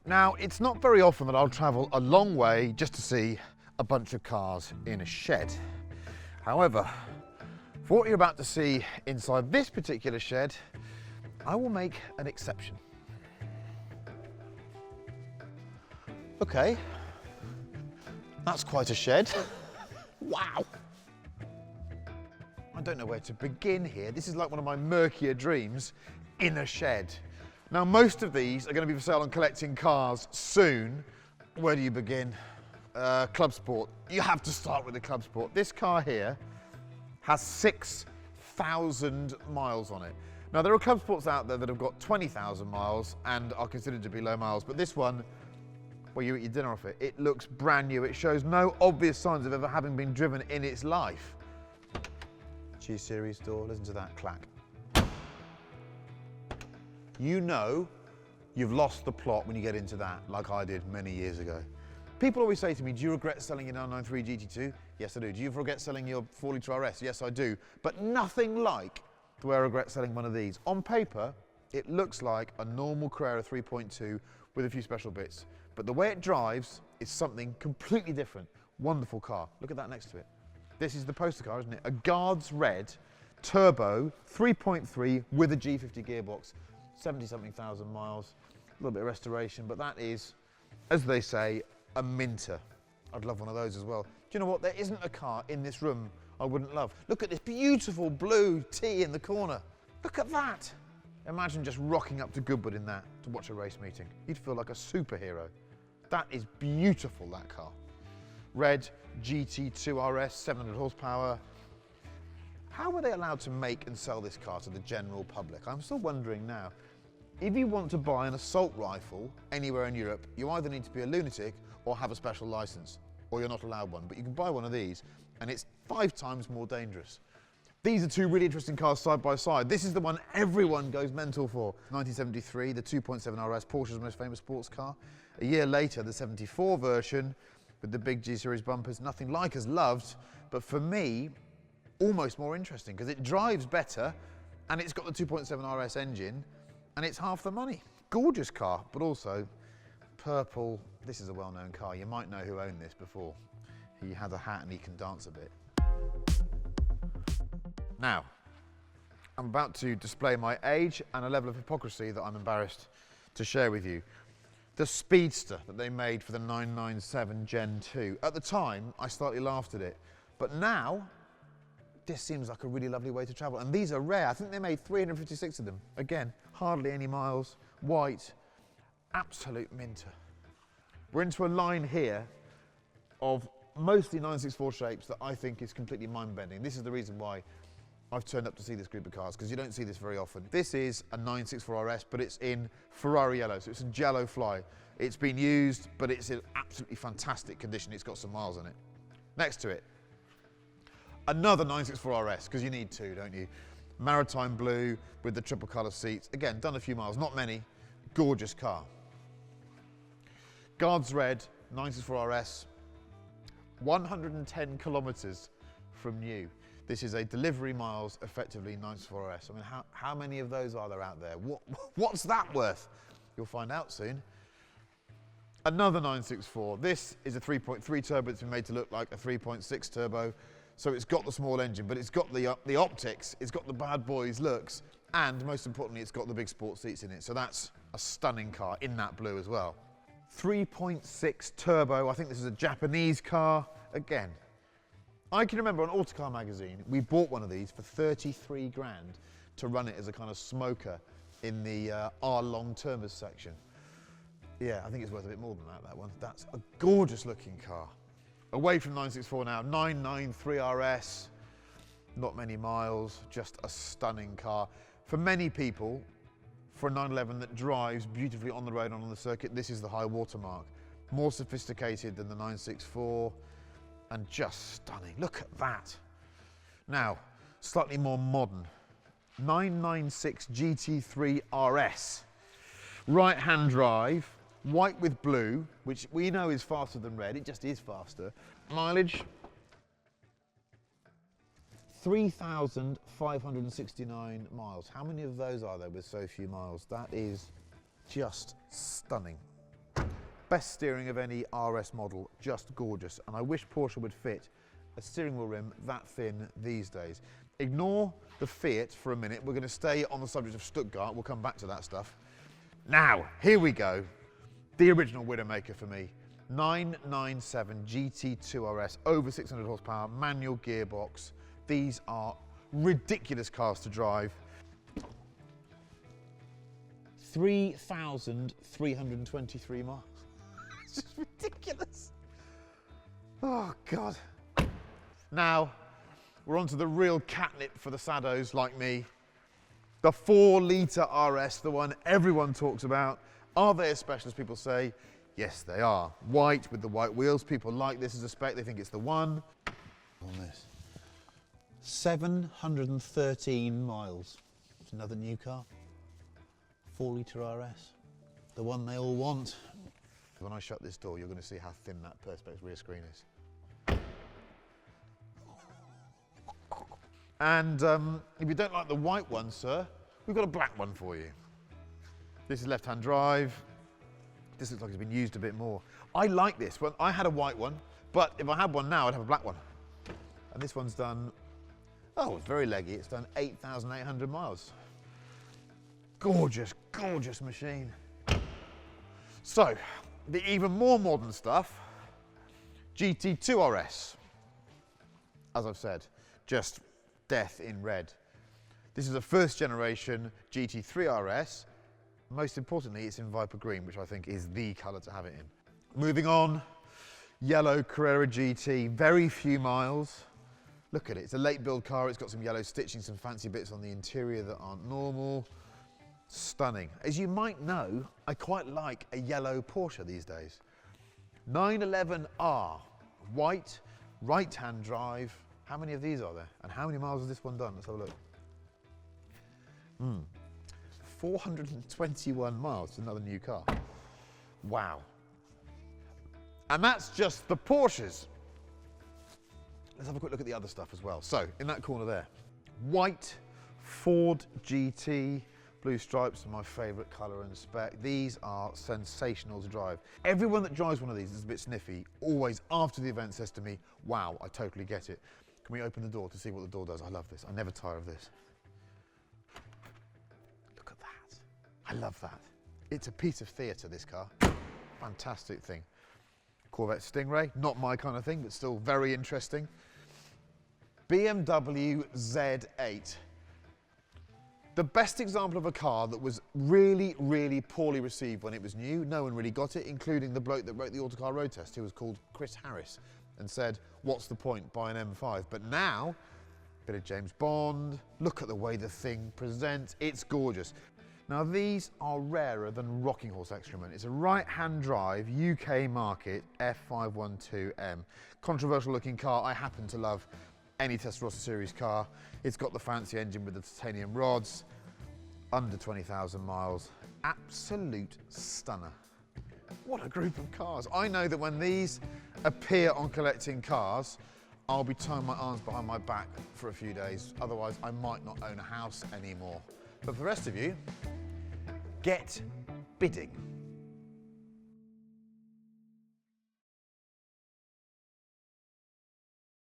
Now, it's not very often that I'll travel a long way just to see a bunch of cars in a shed. However, for what you're about to see inside this particular shed, I will make an exception. Okay, that's quite a shed. Wow. I don't know where to begin here. This is like one of my murkier dreams, in a shed. Now, most of these are going to be for sale on Collecting Cars soon. Where do you begin? Club Sport. You have to start with the Club Sport. This car here has 6,000 miles on it. Now, there are Club Sports out there that have got 20,000 miles and are considered to be low miles, but this one, well, you eat your dinner off it. It looks brand new. It shows no obvious signs of ever having been driven in its life. G-Series door, listen to that clack. You know you've lost the plot when you get into that, like I did many years ago. People always say to me, do you regret selling your 993 GT2? Yes, I do. Do you regret selling your 4-litre RS? Yes, I do. But nothing like the way I regret selling one of these. On paper, it looks like a normal Carrera 3.2 with a few special bits. But the way it drives is something completely different. Wonderful car. Look at that next to it. This is the poster car, isn't it? A Guards Red Turbo 3.3 with a G50 gearbox. 70-something thousand miles, a little bit of restoration, but that is, as they say, a minter. I'd love one of those as well. Do you know what? There isn't a car in this room I wouldn't love. Look at this beautiful blue T in the corner. Look at that. Imagine just rocking up to Goodwood in that to watch a race meeting. You'd feel like a superhero. That is beautiful, that car. Red GT3 RS, 700 horsepower. How were they allowed to make and sell this car to the general public? I'm still wondering now. If you want to buy an assault rifle anywhere in Europe, you either need to be a lunatic or have a special license, or you're not allowed one. But you can buy one of these, and it's 5 times more dangerous. These are two really interesting cars side by side. This is the one everyone goes mental for. 1973, the 2.7 RS, Porsche's most famous sports car. A year later, the 74 version with the big G-Series bumpers, nothing like as loved, but for me, almost more interesting because it drives better and it's got the 2.7 RS engine and it's half the money. Gorgeous car, but also purple. This is a well-known car. You might know who owned this before. He has a hat and he can dance a bit. Now, I'm about to display my age and a level of hypocrisy that I'm embarrassed to share with you. The Speedster that they made for the 997 Gen 2. At the time, I slightly laughed at it, but now, this seems like a really lovely way to travel. And these are rare. I think they made 356 of them. Again, hardly any miles, white, absolute minter. We're into a line here of mostly 964 shapes that I think is completely mind-bending. This is the reason why I've turned up to see this group of cars, because you don't see this very often. This is a 964 RS, but it's in Ferrari yellow, so it's a jello fly. It's been used, but it's in absolutely fantastic condition. It's got some miles on it. Next to it, another 964 RS, because you need two, don't you? Maritime blue with the triple colour seats. Again, done a few miles, not many. Gorgeous car. Guards Red 964 RS, 110 kilometres from new. This is a delivery miles, effectively 964 RS. I mean, how many of those are there out there? What's that worth? You'll find out soon. Another 964. This is a 3.3 turbo. It's been made to look like a 3.6 turbo. So it's got the small engine, but it's got the optics, it's got the bad boys looks, and most importantly, it's got the big sports seats in it. So that's a stunning car in that blue as well. 3.6 turbo. I think this is a Japanese car. Again, I can remember on Autocar magazine, we bought one of these for 33 grand to run it as a kind of smoker in the R long termers section. Yeah, I think it's worth a bit more than that one. That's a gorgeous looking car. Away from 964 now, 993 RS, not many miles, just a stunning car. For many people, for a 911 that drives beautifully on the road and on the circuit, this is the high watermark. More sophisticated than the 964 and just stunning. Look at that. Now, slightly more modern, 996 GT3 RS. Right-hand drive, white with blue, which we know is faster than red, it just is faster. Mileage, 3,569 miles. How many of those are there with so few miles? That is just stunning. Best steering of any RS model, just gorgeous. And I wish Porsche would fit a steering wheel rim that thin these days. Ignore the Fiat for a minute. We're going to stay on the subject of Stuttgart. We'll come back to that stuff. Now, here we go. The original Widowmaker for me. 997 GT2 RS, over 600 horsepower, manual gearbox. These are ridiculous cars to drive. 3,323 miles. It's just ridiculous. Oh, God. Now, we're on to the real catnip for the saddos like me. The 4-litre RS, the one everyone talks about. Are they as special as people say? Yes, they are. White with the white wheels. People like this as a spec. They think it's the one. On this. 713 miles. It's another new car. 4-litre RS. The one they all want. When I shut this door, you're going to see how thin that Perspex rear screen is. And if you don't like the white one, sir, we've got a black one for you. This is left-hand drive. This looks like it's been used a bit more. I like this one. I had a white one, but if I had one now, I'd have a black one. And this one's done, oh, it's very leggy. It's done 8,800 miles. Gorgeous, gorgeous machine. So, the even more modern stuff, GT2 RS. As I've said, just death in red. This is a first generation GT3 RS. Most importantly, it's in Viper Green, which I think is the colour to have it in. Moving on, yellow Carrera GT, very few miles. Look at it, it's a late build car. It's got some yellow stitching, some fancy bits on the interior that aren't normal. Stunning. As you might know, I quite like a yellow Porsche these days. 911R, white, right-hand drive. How many of these are there? And how many miles has this one done? Let's have a look. 421 miles. It's another new car. Wow. And that's just the Porsches. Let's have a quick look at the other stuff as well. So, in that corner there, white Ford GT, blue stripes are my favourite colour and spec. These are sensational to drive. Everyone that drives one of these is a bit sniffy, always after the event says to me, wow, I totally get it. Can we open the door to see what the door does? I love this. I never tire of this. Look at that. I love that. It's a piece of theatre, this car. Fantastic thing. Corvette Stingray, not my kind of thing, but still very interesting. BMW Z8. The best example of a car that was really, really poorly received when it was new. No one really got it, including the bloke that wrote the Autocar Road Test, who was called Chris Harris, and said, what's the point, buy an M5? But now, bit of James Bond, look at the way the thing presents, it's gorgeous. Now these are rarer than rocking horse excrement. It's a right-hand drive, UK market, F512M. Controversial looking car, I happen to love any Testarossa series car. It's got the fancy engine with the titanium rods, under 20,000 miles. Absolute stunner. What a group of cars. I know that when these appear on Collecting Cars, I'll be tying my arms behind my back for a few days. Otherwise, I might not own a house anymore. But for the rest of you, get bidding.